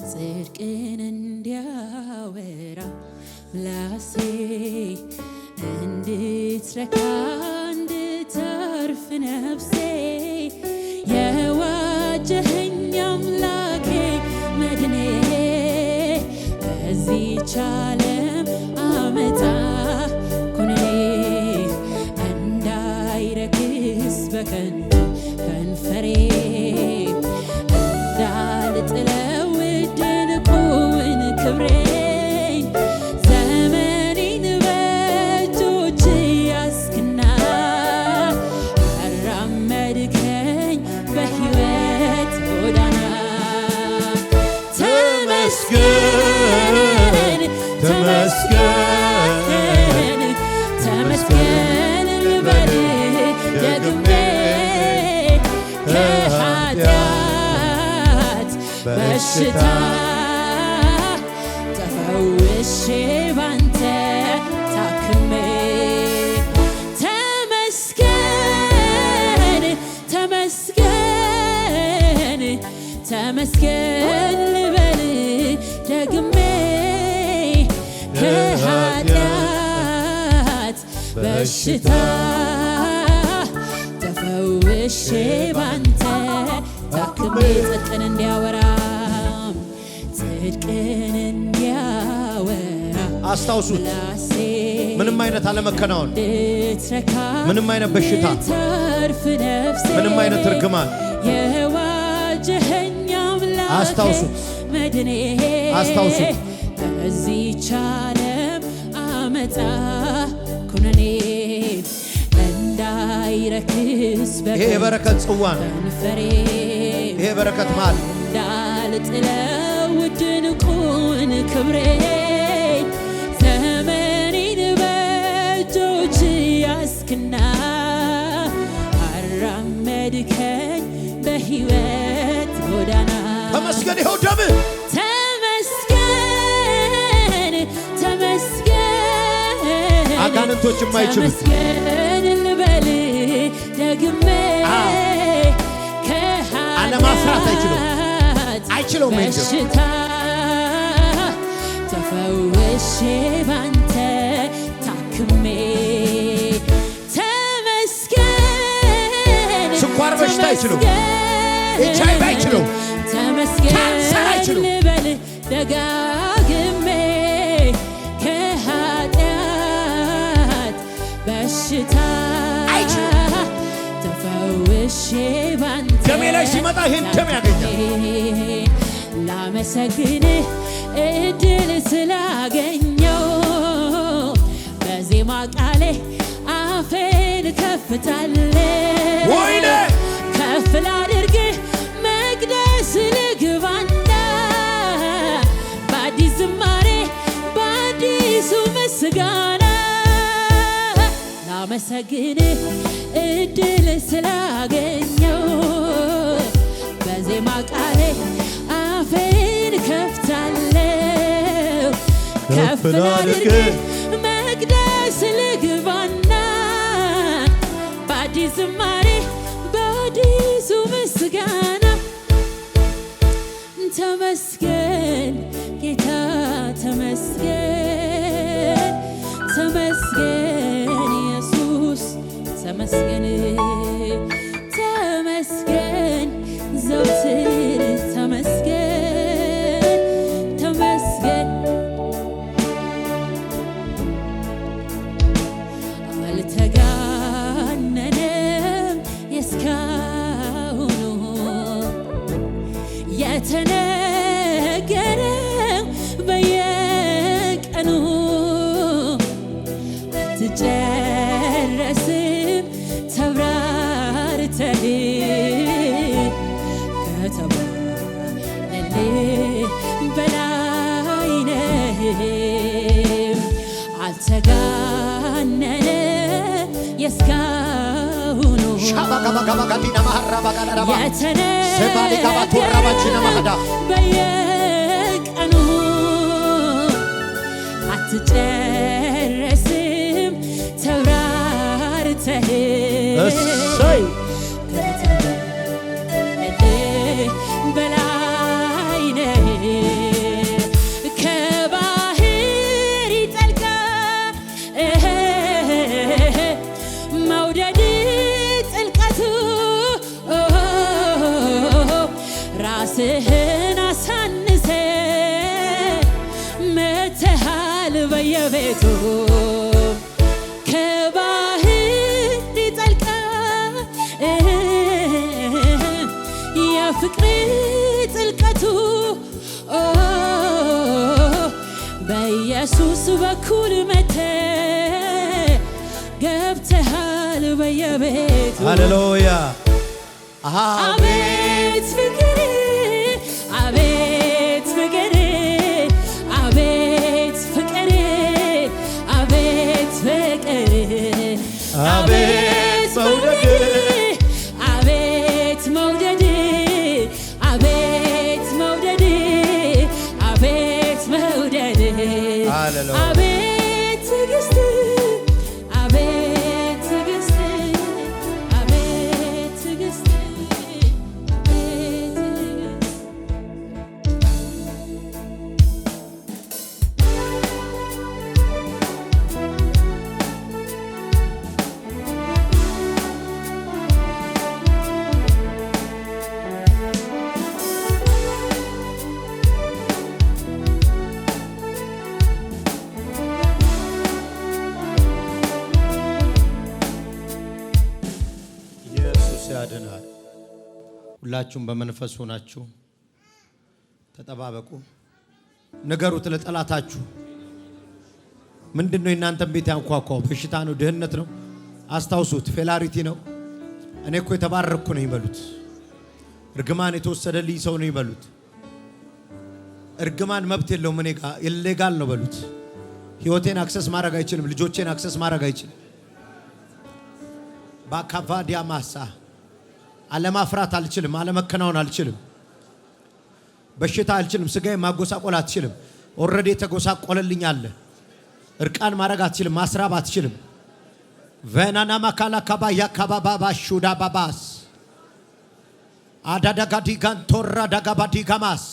ጽድቅን እንዲያወራ ምላሴ እንድትረካ እንድታርፍ ነፍሴ የዋጀኸኝ አምላኬ መድኔ በዚህች ዓለም አመጣ ኩነኔ እንዳይረክስ በከንቱ ከንፈሬ እንዳልጥለው ድንቁን ክብሬን ዘመኔን በእጆች ያስክና አራመድከኝ በሕይወት ጎዳና ተመስገን ተመስገን ተመስገን ልበል ደግሜ ከኃጢአት በሽታ ተፈውሼ ባንተ ታክሜ ተመስገን ተመስገን ተመስገን ልበል ደግሜ ከኃጢአት በሽታ ተፈውሼ ባንተ ታክሜ ጽድቅን እንዲያወራ ጽድቅን እንዲያወራ አስታውሱት። ምንም አይነት አለመከናወን፣ ምንም አይነት በሽታ፣ ምንም አይነት እርግማን የዋጀኸኝ አምላኬ አስታውሱት። መድኔ አስታውሱት። በዚህች ዓለም አመጣ ኩነኔ እንዳይረክስ ይሄ የበረከት ጽዋን፣ ከንፈሬ ይሄ በረከት ማል እንዳልጥለው ድንቁን ክብሬ ዘመኔን በእጆች ያስክና አራመድከኝ በሕይወት ጎዳና ተመስገን። ይኸው ደም ተመስገን ተመስገን አጋንንቶች የማይችሉት ተመስገን ልበል ደግሜ አለማፍራት አይችለውም በሽታ ተፈውሼ ባንተ ታክሜ ተመስገን ስኳር በሽታ አይችለው፣ ኤች አይ ቪ አይችለው፣ ካንሰር አይችለው ልበል ደጋግሜ ከኃጢአት በሽታ ተፈውሼ ባንተ ደሜ ላይ ሲመጣ ይህን ደም ያገኛል። ላመሰግንህ እድል ስላገኘው በዜማ ቃሌ አፌን ከፍታለሁ ወይኔ ከፍ ላድርግህ መቅደስ ልግባና በአዲስ ዝማሬ በአዲሱ ምስጋና ላመሰግንህ እድል ስላገኘው በዜማ ቃሌ አፌን ከፍታለሁ ከፍ ላድርግህ መቅደስ ልግባና በአዲስ ዝማሬ በአዲሱ ምስጋና ተመስገን ጌታ ተመስገን ተመስገን ኢየሱስ ተመስገን ተመስገን ዘወትር ተመስገን ተመስገን አልተጋነነም የእስካሁኑ የተነገረው በየቀኑ አትጨረስም ተብራርተህ ከተባለልህ በላይ ነህ አልተጋነነ የእስካሁኑ በየቀኑ አትጨረስም ተብራርተህ እሰይ በላይ ነህ በየቤቱ ከባህር ይጠልቃል የፍቅር ጥልቀቱ በኢየሱስ በኩል መተ ገብተሃል በየቤቱ ሃሌሉያ አቤት ፍቅር አቤት ፍቅር አቤት ፍቅር አቤት ፍቅር አቤት መውደድ አቤት መውደድ አቤት መውደድ አቤት መውደድ አቤት ትዕግስት አቤት ትዕግስት አቤት ትዕግስት አቤት ያድናል። ሁላችሁም በመንፈስ ሆናችሁ ተጠባበቁ። ንገሩት ለጠላታችሁ። ምንድነው የእናንተን ቤት ያንኳኳው? በሽታ ነው? ድህነት ነው? አስታውሱት። ፌላሪቲ ነው። እኔ እኮ የተባረኩ ነኝ በሉት። እርግማን የተወሰደልኝ ሰው ነኝ በሉት። እርግማን መብት የለውም እኔ ጋር ኢሌጋል ነው በሉት። ህይወቴን አክሰስ ማድረግ አይችልም። ልጆቼን አክሰስ ማድረግ አይችልም። ባካቫዲያ ማሳ አለማፍራት አልችልም። አለመከናወን አልችልም። በሽታ አልችልም። ስጋዬ ማጎሳቆል አትችልም። ኦልሬዲ ተጎሳቆለልኝ አለ። እርቃን ማድረግ አትችልም። ማስራብ አትችልም። ቬናና ማካላ ካባያ ካባባ ሹዳ ባባስ አዳዳጋዲ ጋንቶራ ዳጋባዲ ጋማስ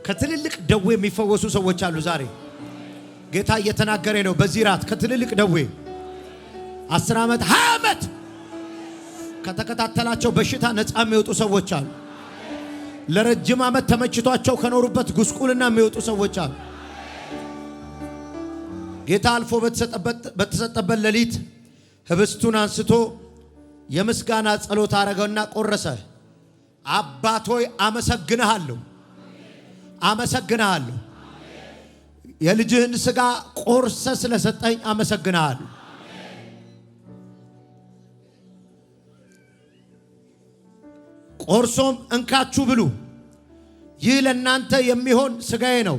ከትልልቅ ደዌ የሚፈወሱ ሰዎች አሉ። ዛሬ ጌታ እየተናገረ ነው። በዚህ ራት ከትልልቅ ደዌ 10 ዓመት 20 ዓመት ከተከታተላቸው በሽታ ነፃ የሚወጡ ሰዎች አሉ። ለረጅም ዓመት ተመችቷቸው ከኖሩበት ጉስቁልና የሚወጡ ሰዎች አሉ። ጌታ አልፎ በተሰጠበት ሌሊት ህብስቱን አንስቶ የምስጋና ጸሎት አረገውና ቆረሰ። አባት ሆይ አመሰግንሃለሁ፣ አመሰግንሃለሁ። የልጅህን ሥጋ ቆርሰ ስለሰጠኝ አመሰግንሃለሁ። ቆርሶም እንካችሁ ብሉ፣ ይህ ለእናንተ የሚሆን ሥጋዬ ነው፣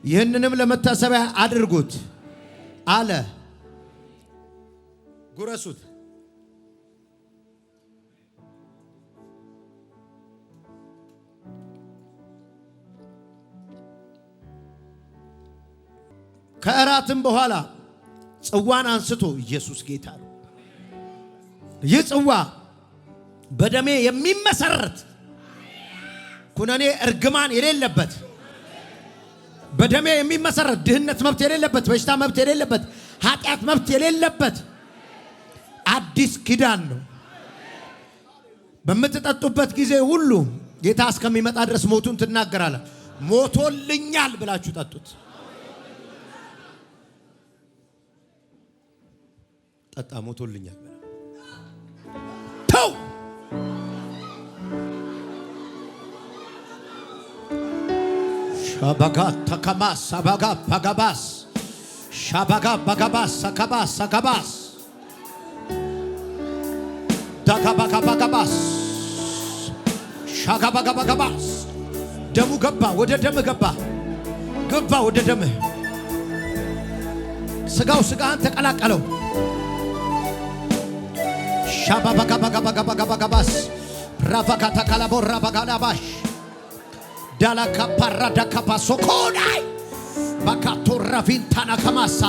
ይህንንም ለመታሰቢያ አድርጉት አለ። ጉረሱት። ከእራትም በኋላ ጽዋን አንስቶ ኢየሱስ ጌታ ነው፣ ይህ ጽዋ በደሜ የሚመሰረት ኩነኔ እርግማን የሌለበት በደሜ የሚመሰረት ድህነት መብት የሌለበት በሽታ መብት የሌለበት ኃጢአት መብት የሌለበት አዲስ ኪዳን ነው። በምትጠጡበት ጊዜ ሁሉ ጌታ እስከሚመጣ ድረስ ሞቱን ትናገራለ። ሞቶልኛል ብላችሁ ጠጡት። ጠጣ። ሞቶልኛል ተው። ሻባጋ ተከማስ ሳባጋ ባጋባስ ሻባጋ ባጋባስ ሰከባስ ሰከባስ ዳጋባጋ ባጋባስ ሻጋባጋ ባጋባስ ደሙ ገባ፣ ወደ ደም ገባ፣ ገባ ወደ ደም። ስጋው ስጋን ተቀላቀለው። ሻባጋ ባጋባጋ ባጋባስ ራፋካታ ካላቦራ ባጋላባሽ ዳላ ካፓራ ዳካፓ ሶኮዳይ ባካቶራ ቪንታና ከማሳ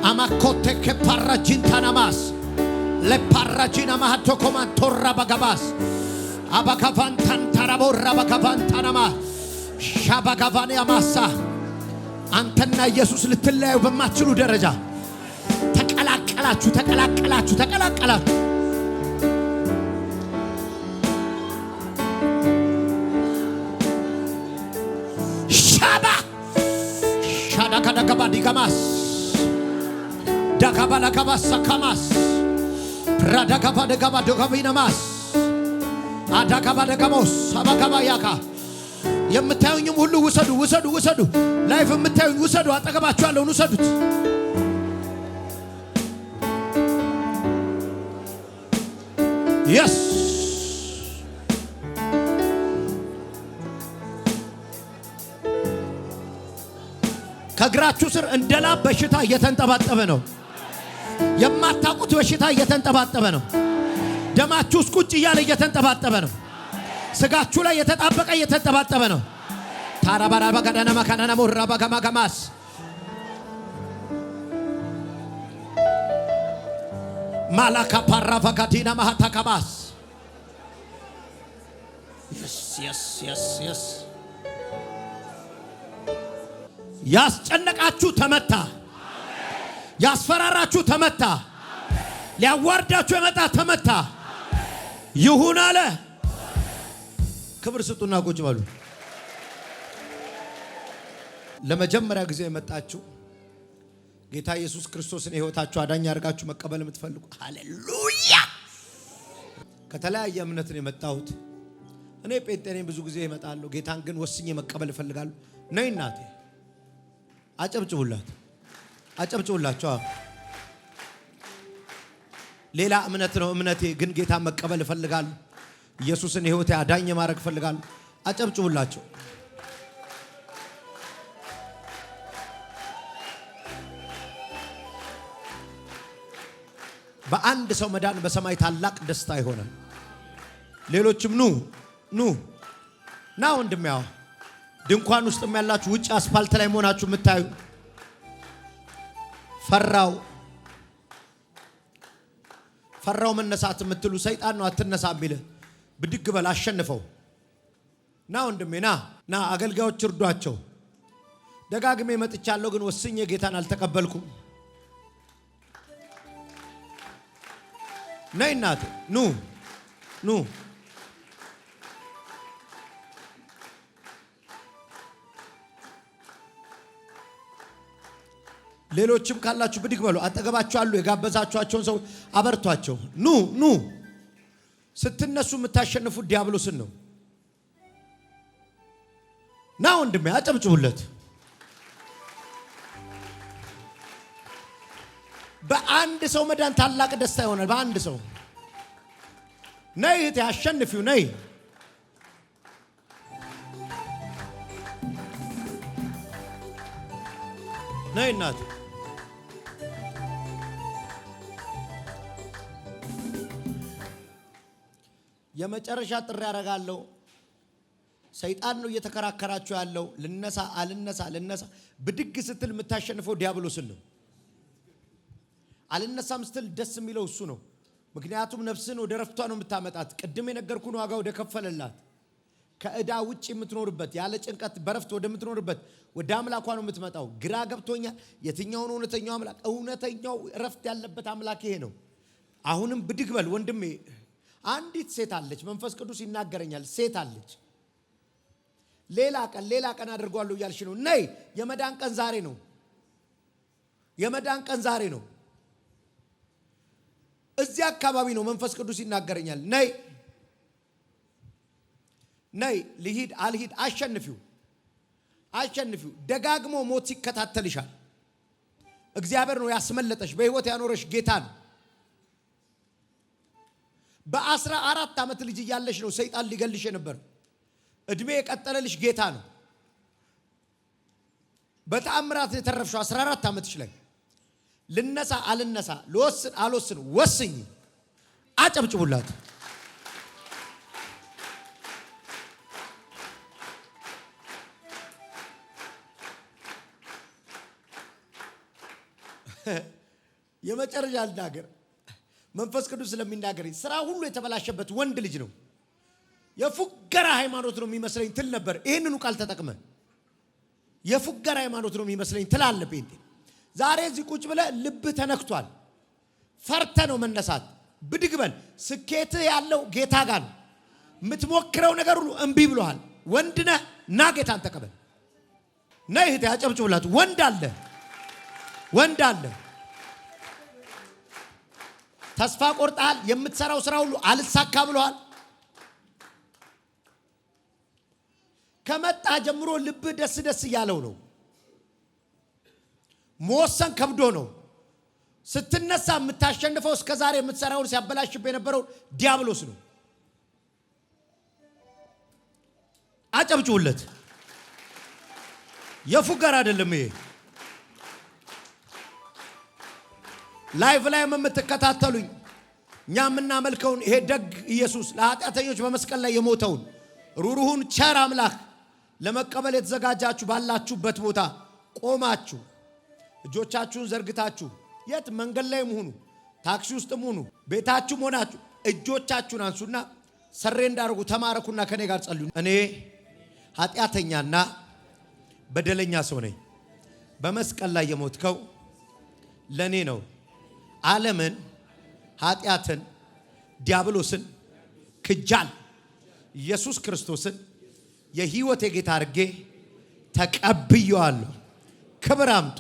አማኮቴ ከፓራ ጂንታናማስ ለፓራ ጂና ማሃቶ ኮማንቶራ ባጋባስ አባካቫንታን ታራቦራ ባጋቫንታናማ ሻባጋቫን ያማሳ አንተና ኢየሱስ ልትለያዩ በማትችሉ ደረጃ ተቀላቀላችሁ፣ ተቀላቀላችሁ፣ ተቀላቀላችሁ። Rakadakabadigamas. Dakabalakabasakamas. Radakabadagabadogavinamas. Adakabadagamos. Abakabayaka. የምታዩኝም ሁሉ ውሰዱ ውሰዱ ውሰዱ። ላይፍ የምታዩኝ ውሰዱ። አጠገባችሁ ያለውን ውሰዱት። Yes. ከግራችሁ ስር እንደላብ በሽታ እየተንጠባጠበ ነው። የማታውቁት በሽታ እየተንጠባጠበ ነው። ደማችሁ ውስጥ ቁጭ እያለ እየተንጠባጠበ ነው። ስጋችሁ ላይ የተጣበቀ እየተንጠባጠበ ነው። ታራባራ በጋዳና ማካናና ሞራ በጋማጋማስ ማላካ ፓራ ፈጋዲና ማሃታካባስ yes ያስጨነቃችሁ ተመታ። ያስፈራራችሁ ተመታ። ሊያዋርዳችሁ የመጣ ተመታ። ይሁን አለ። ክብር ስጡና ቁጭ በሉ። ለመጀመሪያ ጊዜ የመጣችሁ ጌታ ኢየሱስ ክርስቶስን የሕይወታችሁ አዳኝ አድርጋችሁ መቀበል የምትፈልጉ ሃሌሉያ። ከተለያየ እምነት ነው የመጣሁት። እኔ ጴንጤ ነኝ። ብዙ ጊዜ እመጣለሁ። ጌታን ግን ወስኜ መቀበል እፈልጋለሁ። ነይ እናቴ አጨብጭቡላት፣ አጨብጭቡላችሁ። ሌላ እምነት ነው እምነቴ፣ ግን ጌታን መቀበል እፈልጋለሁ። ኢየሱስን የሕይወቴ አዳኝ ማድረግ እፈልጋለሁ። አጨብጭቡላችሁ። በአንድ ሰው መዳን በሰማይ ታላቅ ደስታ ይሆናል። ሌሎችም ኑ ኑ ና ወንድሜ። ያው ድንኳን ውስጥ ያላችሁ ውጭ አስፋልት ላይ መሆናችሁ የምታዩ ፈራው መነሳት የምትሉ ሰይጣን ነው አትነሳ ቢል ብድግ በል አሸንፈው። ና ወንድሜ ና አገልጋዮች እርዷቸው። ደጋግሜ መጥቻለሁ፣ ግን ወስኜ ጌታን አልተቀበልኩም። ነይ እናቴ ኑ ሌሎችም ካላችሁ ብድግ በሉ። አጠገባችሁ አሉ የጋበዛችኋቸውን ሰው አበርቷቸው። ኑ ስትነሱ የምታሸንፉት ዲያብሎስን ነው። ና ወንድሜ አጨብጭቡለት። በአንድ ሰው መዳን ታላቅ ደስታ ይሆናል። በአንድ ሰው ነይ እህቴ አሸንፊው። ነይ እናት የመጨረሻ ጥሪ ያደርጋለሁ። ሰይጣን ነው እየተከራከራችሁ ያለው። ልነሳ አልነሳ ብድግ ስትል የምታሸንፈው ዲያብሎስን ነው። አልነሳም ስትል ደስ የሚለው እሱ ነው። ምክንያቱም ነፍስን ወደ ረፍቷ ነው የምታመጣት። ቅድም የነገርኩን ዋጋ ወደ ከፈለላት ከዕዳ ውጭ የምትኖርበት ያለ ጭንቀት በረፍት ወደምትኖርበት ወደ አምላኳ ነው የምትመጣው። ግራ ገብቶኛል። የትኛው ነው እውነተኛው አምላክ? እውነተኛው ረፍት ያለበት አምላክ ይሄ ነው። አሁንም ብድግ በል ወንድሜ። አንዲት ሴት አለች፣ መንፈስ ቅዱስ ይናገረኛል። ሴት አለች። ሌላ ቀን አድርጓለሁ እያልሽ ነው። ነይ፣ የመዳን ቀን ዛሬ ነው። የመዳን ቀን ዛሬ ነው። እዚህ አካባቢ ነው መንፈስ ቅዱስ ይናገረኛል። ነይ ልሂድ አልሂድ አሸንፊው። ደጋግሞ ሞት ይከታተልሻል። እግዚአብሔር ነው ያስመለጠሽ፣ በህይወት ያኖረሽ ጌታ ነው። በ14 ዓመት ልጅ እያለሽ ነው ሰይጣን ሊገልሽ ነበር። እድሜ የቀጠለልሽ ጌታ ነው። በተአምራት የተረፍሽው 14 ዓመትሽ ላይ ልነሳ አልነሳ፣ ልወስን አልወስን ወስኝ። አጨብጭቡላት። የመጨረሻ ልናገር፣ መንፈስ ቅዱስ ስለሚናገር ስራ ሁሉ የተበላሸበት ወንድ ልጅ ነው። የፉገራ ሃይማኖት ነው የሚመስለኝ ትል ነበር። ይሄንኑ ቃል ተጠቅመ የፉገራ ሃይማኖት ነው የሚመስለኝ ትላለ ጴንጤ። ዛሬ እዚህ ቁጭ ብለህ ልብህ ተነክቷል። ፈርተ ነው መነሳት። ብድግ በል። ስኬትህ ያለው ጌታ ጋር ነው። የምትሞክረው ነገር ሁሉ እምቢ ብሎሃል። ወንድ ነህ፣ ና ጌታን ተቀበል። ነይ እህቴ አጨብጭቡላት። ወንድ አለ። ተስፋ ቆርጠሃል። የምትሰራው ስራ ሁሉ አልሳካ ብለዋል። ከመጣ ጀምሮ ልብ ደስ እያለው ነው። መወሰን ከብዶ ነው። ስትነሳ የምታሸንፈው እስከዛሬ የምትሰራውን ሲያበላሽብህ የነበረው ዲያብሎስ ነው። አጨብጭቡለት። የፉገር አይደለም ይሄ። ላይቭ ላይ የምትከታተሉኝ እኛ የምናመልከውን ይሄ ደግ ኢየሱስ ለኃጢአተኞች በመስቀል ላይ የሞተውን ሩሩሁን ቸር አምላክ ለመቀበል የተዘጋጃችሁ ባላችሁበት ቦታ ቆማችሁ እጆቻችሁን ዘርግታችሁ የት መንገድ ላይ ሁኑ፣ ታክሲ ውስጥ ሁኑ፣ ቤታችሁ ሆናችሁ እጆቻችሁን አንሱና ሰሬ እንዳርጉ ተማረኩና ከኔ ጋር ጸልዩ። እኔ ኃጢአተኛና በደለኛ ሰው ነኝ። በመስቀል ላይ የሞትከው ለኔ ነው። ዓለምን፣ ኃጢአትን፣ ዲያብሎስን ክጃል ኢየሱስ ክርስቶስን የህይወቴ ጌታ አድርጌ ተቀብየዋለሁ። ክብር አምጡ።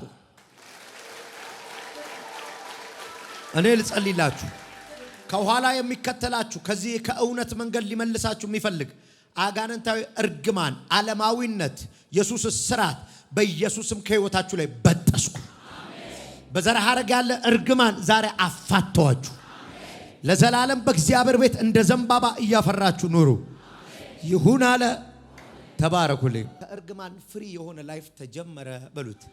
እኔ ልጸልይላችሁ። ከኋላ የሚከተላችሁ ከዚህ ከእውነት መንገድ ሊመልሳችሁ የሚፈልግ አጋንንታዊ እርግማን፣ ዓለማዊነት፣ ኢየሱስ ስራት በኢየሱስም ከህይወታችሁ ላይ በጠስኩ። በዘር ሐረግ ያለ እርግማን ዛሬ አፋተዋችሁ። ለዘላለም በእግዚአብሔር ቤት እንደ ዘንባባ እያፈራችሁ ኑሩ። ይሁን አለ። ተባረኩልኝ። ከእርግማን ፍሪ የሆነ ላይፍ ተጀመረ በሉት።